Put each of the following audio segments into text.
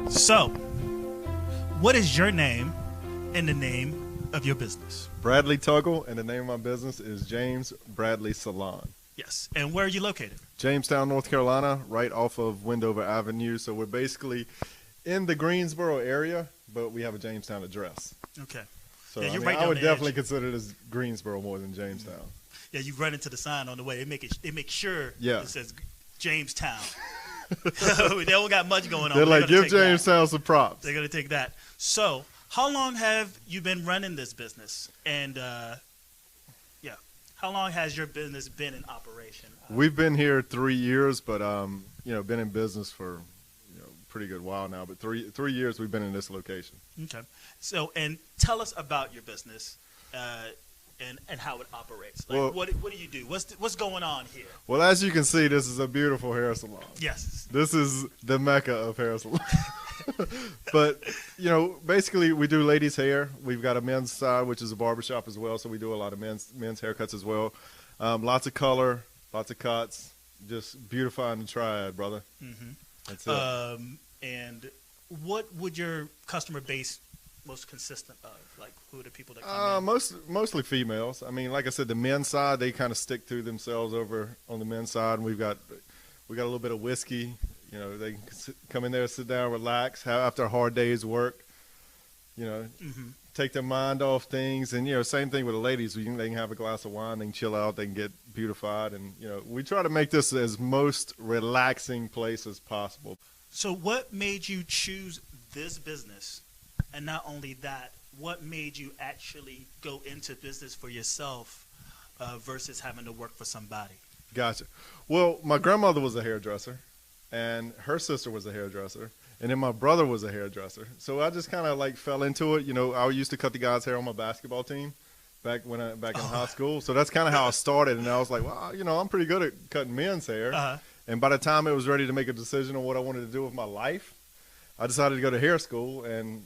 So, what is your name and the name of your business? Bradley Tuggle, and the name of my business is James Bradley Salon. Yes. And where are you located? Jamestown, North Carolina, right off of Wendover Avenue. So we're basically in the Greensboro area, but we have a Jamestown address. Okay. So Yeah, I, you're mean, right I down would the definitely edge. consider this Greensboro more than Jamestown. Yeah, you run into the sign on the way. It makes sure Yeah. it says Jamestown. They don't got much going on. They're like, gonna give take that. Jamestown some props. They're going to take that. So, how long have you been running this business? And, how long has your business been in operation? We've been here 3 years, but, been in business for pretty good while now. But three years we've been in this location. Okay. So, and tell us about your business and how it operates. Like, Well- what do you do? What's going on here? Well, as you can see, this is a beautiful hair salon. Yes. This is the mecca of hair salon. But, basically we do ladies' hair. We've got a men's side, which is a barbershop as well, so we do a lot of men's haircuts as well. Lots of color, lots of cuts, just beautifying the triad, brother. Mm-hmm. That's it. And what would your customer base most consistent of? Like, who are the people that come in? Mostly females. I mean, like I said, the men's side, they kind of stick to themselves over on the men's side. And we got a little bit of whiskey. They can come in there, sit down, relax, after a hard day's work, Mm-hmm. take their mind off things. And, same thing with the ladies. They can have a glass of wine, they can chill out, they can get beautified. And, we try to make this as most relaxing place as possible. So what made you choose this business? And not only that, what made you actually go into business for yourself versus having to work for somebody? Gotcha. Well, my grandmother was a hairdresser, and her sister was a hairdresser, and then my brother was a hairdresser. So I just kind of fell into it. I used to cut the guys' hair on my basketball team back in high school. So that's kind of how I started. And I was like, well, I'm pretty good at cutting men's hair. Uh-huh. And by the time it was ready to make a decision on what I wanted to do with my life, I decided to go to hair school and,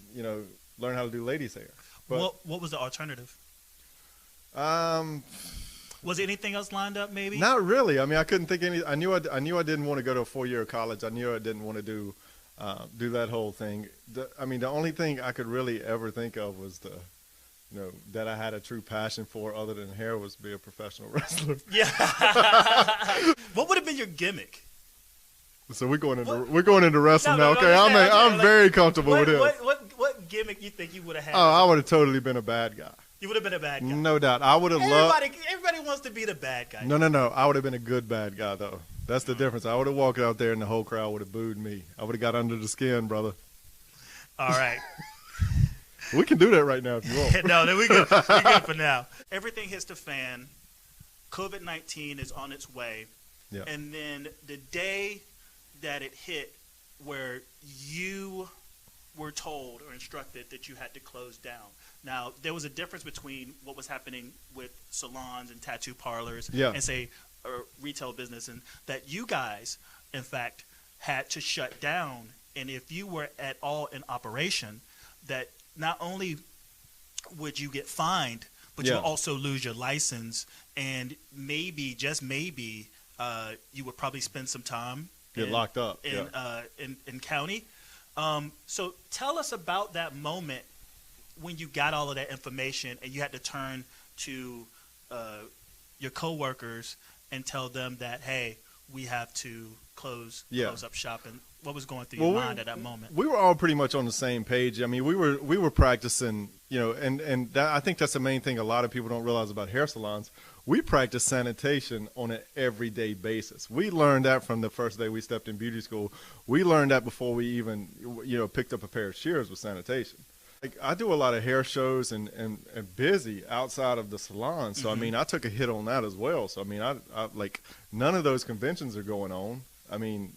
learn how to do ladies' hair. But, what was the alternative? Um, Was there anything else lined up maybe? Not really. I mean, I couldn't think any. I knew I didn't want to go to a 4-year college. I knew I didn't want to do that whole thing. The only thing I could really ever think of was that I had a true passion for other than hair was be a professional wrestler. Yeah. What would have been your gimmick? So we're going into wrestling No, now. no, Okay, I'm very comfortable with this. What gimmick you think you would have had? Oh, I would have totally been a bad guy. You would have been a bad guy. No doubt. I would have loved. Everybody wants to be the bad guy. No. I would have been a good bad guy though. That's the difference. I would have walked out there and the whole crowd would have booed me. I would have got under the skin, brother. All right. We can do that right now if you want. No, then we good. We're good for now. Everything hits the fan. COVID-19 is on its way. Yeah. And then the day that it hit where you were told or instructed that you had to close down. Now, there was a difference between what was happening with salons and tattoo parlors and, say, a retail business, and that you guys, in fact, had to shut down. And if you were at all in operation, that not only would you get fined, but you would also lose your license, and maybe, just maybe, you would probably spend some time locked up in county. So tell us about that moment when you got all of that information and you had to turn to your coworkers and tell them that, hey, we have to close up shop. And what was going through your mind at that moment? We were all pretty much on the same page. I mean, we were practicing, and that, I think that's the main thing a lot of people don't realize about hair salons. We practice sanitation on an everyday basis. We learned that from the first day we stepped in beauty school. We learned that before we even, picked up a pair of shears with sanitation. Like, I do a lot of hair shows and busy outside of the salon. So, I mean, I took a hit on that as well. So, I mean, I none of those conventions are going on. I mean,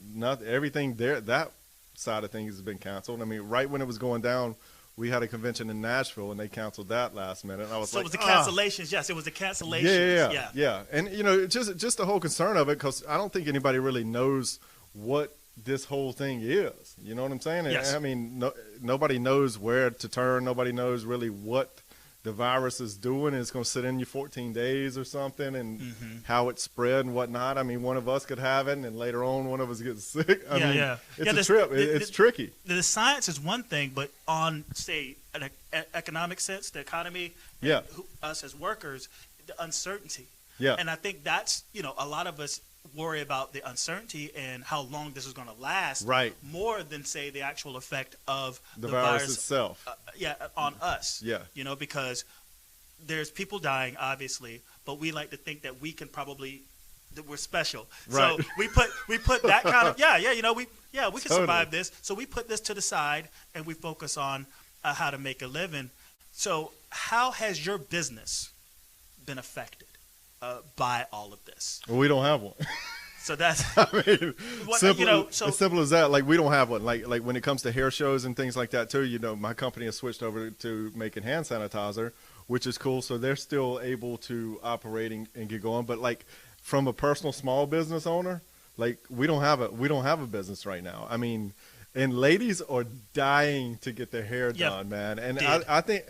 everything there, that side of things has been canceled. I mean, right when it was going down, we had a convention in Nashville, and they canceled that last minute. And I was so it was the cancellations. Yes, it was the cancellations. Yeah. And, just the whole concern of it, because I don't think anybody really knows what this whole thing is. You know what I'm saying? Yes. I mean, nobody knows where to turn. Nobody knows really what the virus is doing. It's going to sit in you 14 days or something, and how it spread and whatnot. I mean, one of us could have it, and later on, one of us gets sick. I mean, it's a trip. It's tricky. The science is one thing, but on, say, an economic sense, the economy, us as workers, the uncertainty. Yeah. And I think that's, a lot of us worry about the uncertainty and how long this is going to last, right, more than, say, the actual effect of the virus itself. On us. Yeah. Because there's people dying, obviously, but we like to think that we can probably, that we're special. Right. So we put that kind of we can survive this. So we put this to the side and we focus on how to make a living. So how has your business been affected by all of this? Well, we don't have one. So that's as simple as that. Like, we don't have one. Like when it comes to hair shows and things like that too, my company has switched over to making hand sanitizer, which is cool. So they're still able to operate and get going. But like, from a personal small business owner, like, we don't have a business right now. I mean, and ladies are dying to get their hair done, man. And I think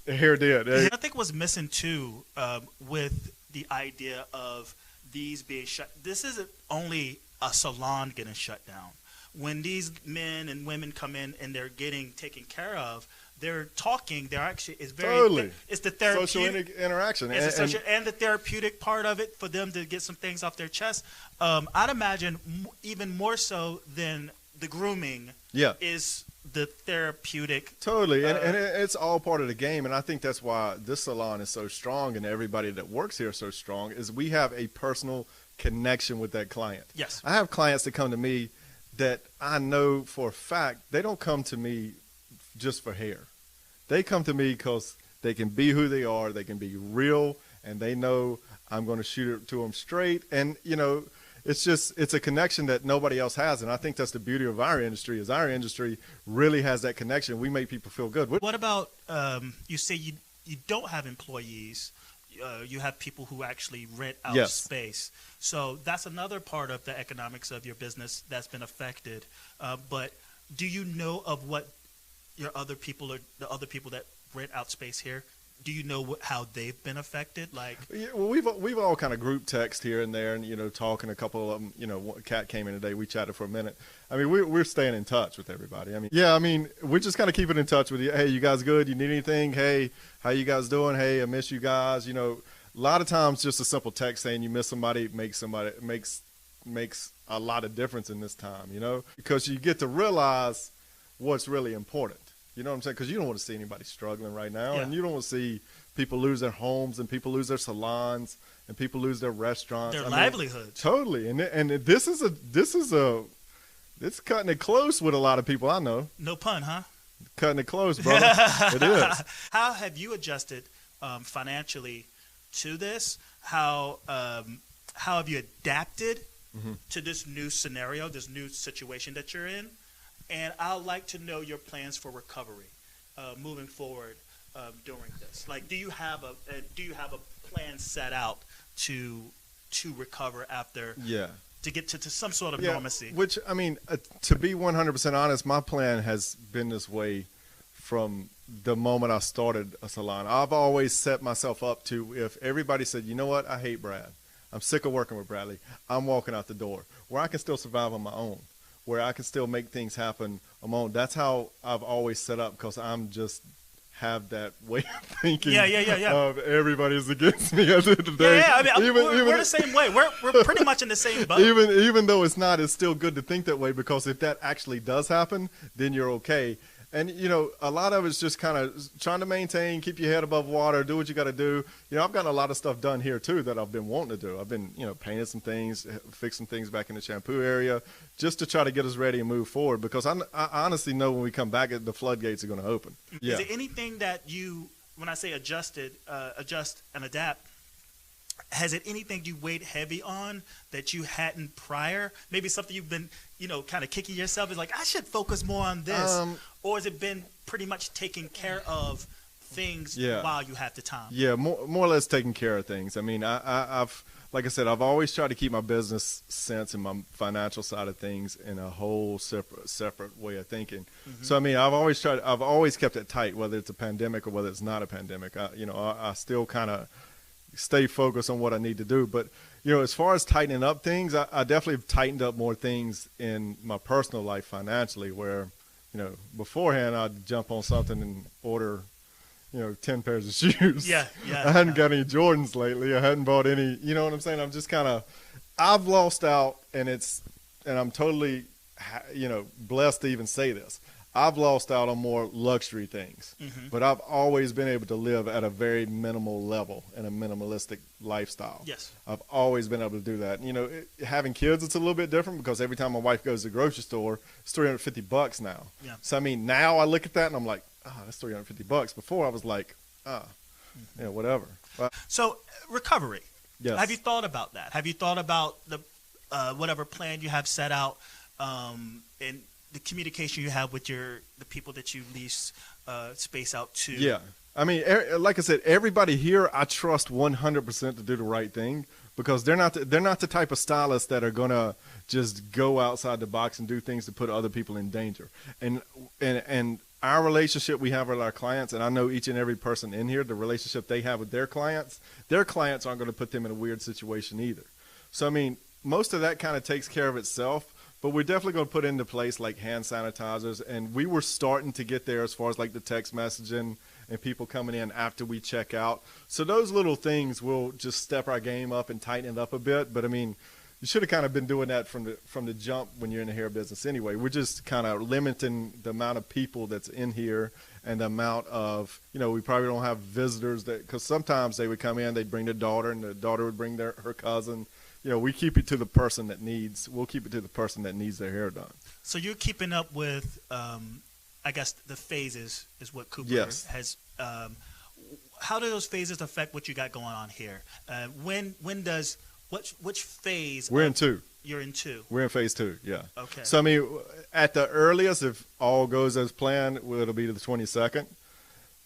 hair did. I think what's missing too, with the idea of these being shut. This isn't only a salon getting shut down. When these men and women come in and they're getting taken care of, they're talking. They're actually it's the therapeutic social interaction. It's and the therapeutic part of it for them to get some things off their chest. I'd imagine even more so than the grooming. Yeah. Is the therapeutic. Totally. And it's all part of the game. And I think that's why this salon is so strong and everybody that works here is so strong, is we have a personal connection with that client. Yes. I have clients that come to me that I know for a fact they don't come to me just for hair. They come to me because they can be who they are. They can be real, and they know I'm going to shoot it to them straight. And, it's a connection that nobody else has. And I think that's the beauty of our industry, is our industry really has that connection. We make people feel good. What about, you say you don't have employees, you have people who actually rent out space. So that's another part of the economics of your business that's been affected. But do you know of what the other people that rent out space here, do you know how they've been affected? Like, well, we've all kind of group text here and there, and talking. A couple of them, Kat came in today. We chatted for a minute. I mean, we're staying in touch with everybody. I mean, we're just kind of keeping in touch with you. Hey, you guys good? You need anything? Hey, how you guys doing? Hey, I miss you guys. A lot of times just a simple text saying you miss somebody makes a lot of difference in this time. Because you get to realize what's really important. You know what I'm saying? Because you don't want to see anybody struggling right now, and you don't want to see people lose their homes, and people lose their salons, and people lose their restaurants, their livelihoods. Totally, and it's cutting it close with a lot of people I know. No pun, huh? Cutting it close, brother. It is. How have you adjusted financially to this? How have you adapted to this new scenario, this new situation that you're in? And I'd like to know your plans for recovery moving forward during this. Like, do you have a plan set out to recover after? Yeah. To get to some sort of normalcy. Which, I mean, to be 100% honest, my plan has been this way from the moment I started a salon. I've always set myself up to, if everybody said, you know what, I hate Brad, I'm sick of working with Bradley, I'm walking out the door, where I can still survive on my own, where I can still make things happen on my own. That's how I've always set up, because I'm just have that way of thinking. Of everybody's against me at the end of the day. I mean, we're the same way. We're pretty much in the same boat. Even though it's not, it's still good to think that way, because if that actually does happen, then you're okay. And, a lot of it's just kind of trying to maintain, keep your head above water, do what you got to do. I've gotten a lot of stuff done here, too, that I've been wanting to do. I've been, painting some things, fixing things back in the shampoo area, just to try to get us ready and move forward, because I honestly know when we come back, the floodgates are going to open. Is there anything that you, when I say adjust and adapt, has it anything you weighed heavy on that you hadn't prior? Maybe something you've been, kind of kicking yourself is like, I should focus more on this. Or has it been pretty much taking care of things while you have the time? Yeah, more or less taking care of things. I mean, I've like I said, I've always tried to keep my business sense and my financial side of things in a whole separate way of thinking. So I mean, I've always kept it tight, whether it's a pandemic or whether it's not a pandemic. I still kind of stay focused on what I need to do. But as far as tightening up things, I definitely have tightened up more things in my personal life financially, where beforehand I'd jump on something and order 10 pairs of shoes. Yeah. I hadn't got any Jordans lately. I hadn't bought any, you know what I'm saying? I'm just I've lost out, and I'm totally, blessed to even say this. I've lost out on more luxury things, but I've always been able to live at a very minimal level and a minimalistic lifestyle. Yes. I've always been able to do that. Having kids, it's a little bit different because every time my wife goes to the grocery store, it's $350 now. Yeah. So, I mean, now I look at that and I'm like, that's $350. Before I was like, whatever. So recovery. Yes. Have you thought about that? Have you thought about the whatever plan you have set out, and the communication you have with the people that you lease space out to? Yeah. I mean, like I said, everybody here I trust 100% to do the right thing, because they're not the type of stylists that are gonna just go outside the box and do things to put other people in danger. And our relationship we have with our clients, and I know each and every person in here, the relationship they have with their clients aren't going to put them in a weird situation either. So I mean, most of that kind of takes care of itself. But we're definitely going to put into place like hand sanitizers, and we were starting to get there as far as like the text messaging and people coming in after we check out. So those little things will just step our game up and tighten it up a bit. But I mean, you should have kind of been doing that from the jump when you're in the hair business anyway. We're just kind of limiting the amount of people that's in here and the amount of, we probably don't have visitors because sometimes they would come in, they'd bring their daughter, and the daughter would bring her cousin. We keep it to the person that needs their hair done. So you're keeping up with, I guess, the phases is what Cooper has. How do those phases affect what you got going on here? Which phase? We're in 2. You're in 2. We're in phase 2, yeah. Okay. So, I mean, at the earliest, if all goes as planned, it'll be the 22nd.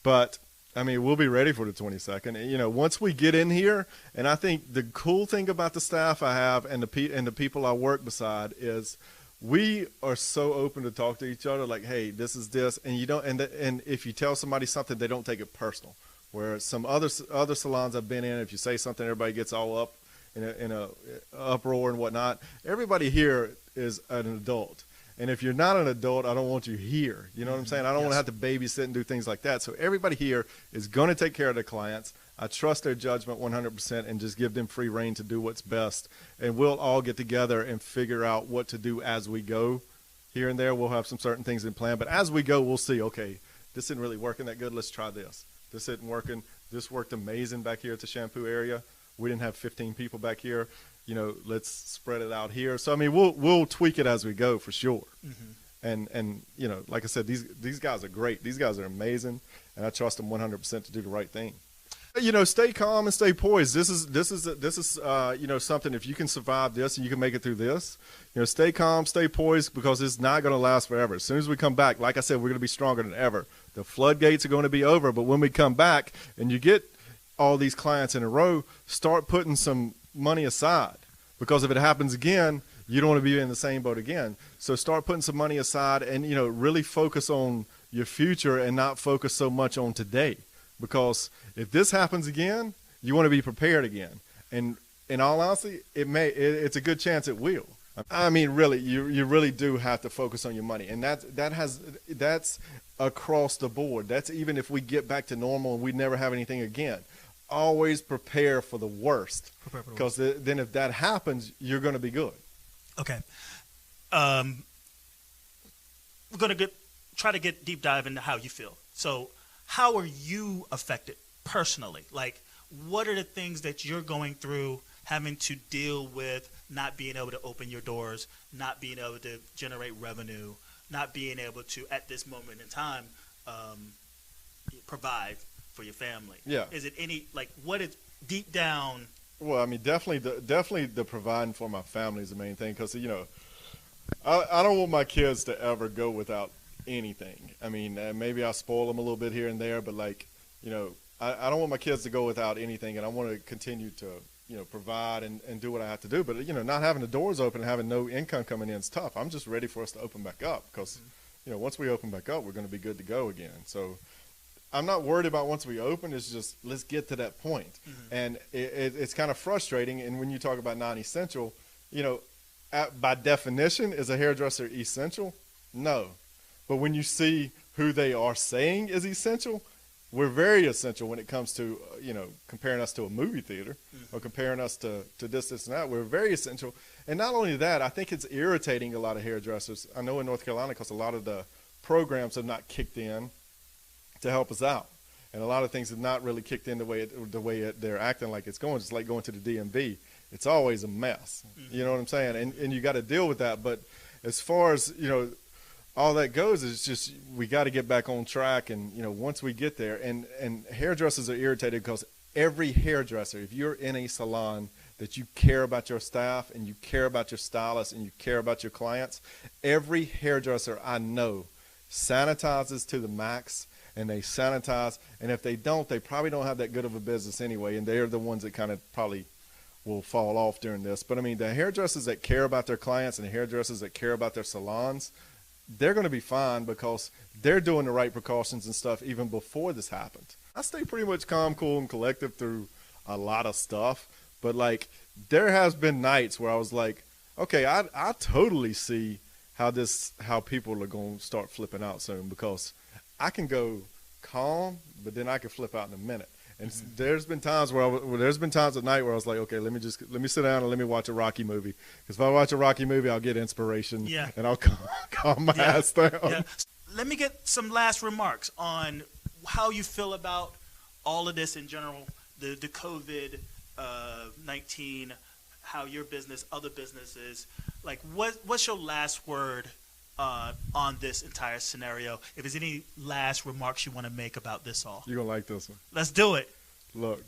But I mean, we'll be ready for the 22nd. Once we get in here, and I think the cool thing about the staff I have and the people I work beside is we are so open to talk to each other. Like, hey, this is this, and you don't. And if you tell somebody something, they don't take it personal. Where some other salons I've been in, if you say something, everybody gets all up in a uproar and whatnot. Everybody here is an adult. And if you're not an adult, I don't want you here. You know what I'm saying? I don't want to have to babysit and do things like that. So everybody here is going to take care of their clients. I trust their judgment 100% and just give them free reign to do what's best. And we'll all get together and figure out what to do as we go. Here and there, we'll have some certain things in plan. But as we go, we'll see, okay, this isn't really working that good. Let's try this. This isn't working. This worked amazing back here at the shampoo area. We didn't have 15 people back here. Let's spread it out here. So I mean, we'll tweak it as we go for sure. And like I said, these guys are great. These guys are amazing, and I trust them 100% to do the right thing. Stay calm and stay poised. This is something. If you can survive this and you can make it through this, stay calm, stay poised, because it's not going to last forever. As soon as we come back, like I said, we're going to be stronger than ever. The floodgates are going to be over, but when we come back and you get all these clients in a row, start putting some money aside, because if it happens again, you don't want to be in the same boat again. So start putting some money aside and really focus on your future and not focus so much on today, because if this happens again, you want to be prepared again. And in all honesty, it's a good chance it will. I mean, really, you really do have to focus on your money, and that's across the board. That's even if we get back to normal and we never have anything again. Always prepare for the worst, because then if that happens, you're going to be good. Okay. We're going to try to get deep dive into how you feel. So how are you affected personally? Like, what are the things that you're going through, having to deal with not being able to open your doors, not being able to generate revenue, not being able to, at this moment in time, provide for your family? Yeah. Is it what is deep down? Well, I mean, definitely the providing for my family is the main thing, because I don't want my kids to ever go without anything. I mean, maybe I spoil them a little bit here and there, but I don't want my kids to go without anything, and I want to continue to provide and do what I have to do. But, not having the doors open and having no income coming in is tough. I'm just ready for us to open back up because, once we open back up, we're going to be good to go again. So I'm not worried about once we open. It's just let's get to that point. And it's kind of frustrating. And when you talk about non-essential, by definition, is a hairdresser essential? No. But when you see who they are saying is essential, we're very essential when it comes to, comparing us to a movie theater or comparing us to this and that. We're very essential. And not only that, I think it's irritating a lot of hairdressers. I know in North Carolina because a lot of the programs have not kicked in to help us out. And a lot of things have not really kicked in the way they're acting like it's going. It's like going to the DMV. It's always a mess. You know what I'm saying? And you got to deal with that. But as far as, all that goes is just we got to get back on track. And, once we get there, and hairdressers are irritated because every hairdresser, if you're in a salon that you care about your staff and you care about your stylists and you care about your clients, every hairdresser I know sanitizes to the max. And they sanitize, and if they don't, they probably don't have that good of a business anyway, and they're the ones that kind of probably will fall off during this. But, I mean, the hairdressers that care about their clients and the hairdressers that care about their salons, they're going to be fine because they're doing the right precautions and stuff even before this happened. I stay pretty much calm, cool, and collective through a lot of stuff, but, like, there has been nights where I was like, okay, I totally see how people are going to start flipping out soon because I can go calm, but then I can flip out in a minute. And there's been times at night where I was like, okay, let me sit down and let me watch a Rocky movie. Because if I watch a Rocky movie, I'll get inspiration and I'll calm my ass down. Yeah. Let me get some last remarks on how you feel about all of this in general, the COVID-19, how your business, other businesses, like what's your last word on this entire scenario? If there's any last remarks you want to make about this all. You're going to like this one. Let's do it. Look,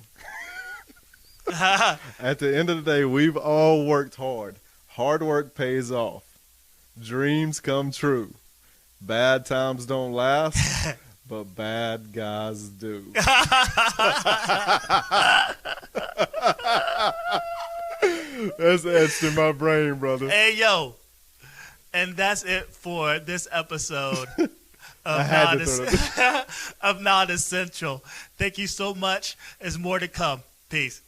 at the end of the day, we've all worked hard. Hard work pays off. Dreams come true. Bad times don't last, but bad guys do. That's etched in my brain, brother. Hey, yo. And that's it for this episode of Non-Essential. Thank you so much. There's more to come. Peace.